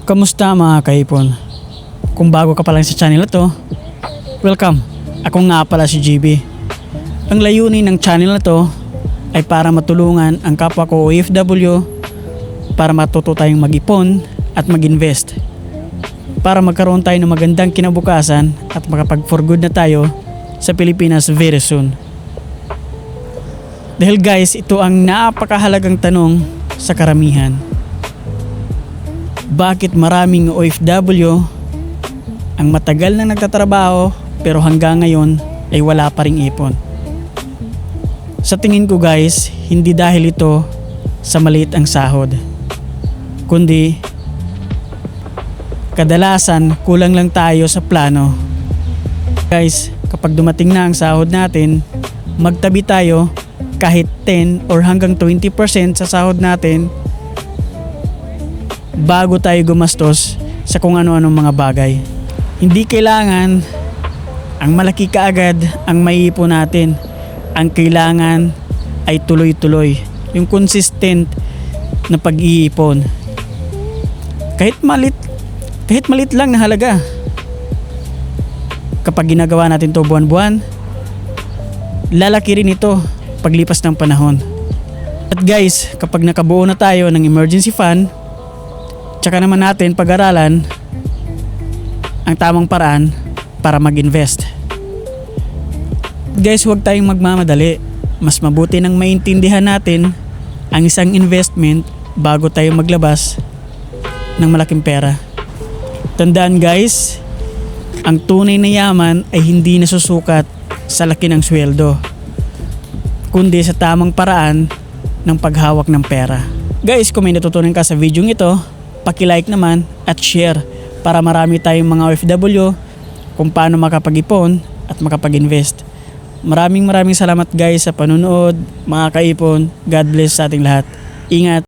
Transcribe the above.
Kamusta mga kaipon? Kung bago ka pa lang sa channel na to, welcome! Ako nga pala si GB. Ang layunin ng channel na to ay para matulungan ang kapwa ko OFW para matuto tayong mag-ipon at mag-invest. Para magkaroon tayo ng magandang kinabukasan at makapag-for good na tayo sa Pilipinas very soon. Dahil guys, ito ang napakahalagang tanong sa karamihan. Bakit maraming OFW ang matagal na nagtatrabaho pero hanggang ngayon ay wala pa ring ipon? Sa tingin ko guys, hindi dahil ito sa maliit ang sahod, kundi kadalasan kulang lang tayo sa plano. Guys, kapag dumating na ang sahod natin, magtabi tayo kahit 10 or hanggang 20% sa sahod natin bago tayo gumastos sa kung ano-anong mga bagay. Hindi kailangan ang malaki kaagad ang maiipon natin. Ang kailangan ay tuloy-tuloy, yung consistent na pag-iipon. Kahit malit lang na halaga. Kapag ginagawa natin to buwan-buwan, lalaki rin ito paglipas ng panahon. At guys, kapag nakabuo na tayo ng emergency fund, tsaka naman natin pag-aralan ang tamang paraan para mag-invest. Guys, huwag tayong magmamadali. Mas mabuti nang maintindihan natin ang isang investment bago tayo maglabas ng malaking pera. Tandaan guys, ang tunay na yaman ay hindi nasusukat sa laki ng sweldo, kundi sa tamang paraan ng paghawak ng pera. Guys, kung may natutunan ka sa video ito, paki-like naman at share para marami tayong mga OFW kung paano makapag-ipon at makapag-invest. Maraming salamat guys sa panonood, mga kaipon. God bless sa ating lahat. Ingat!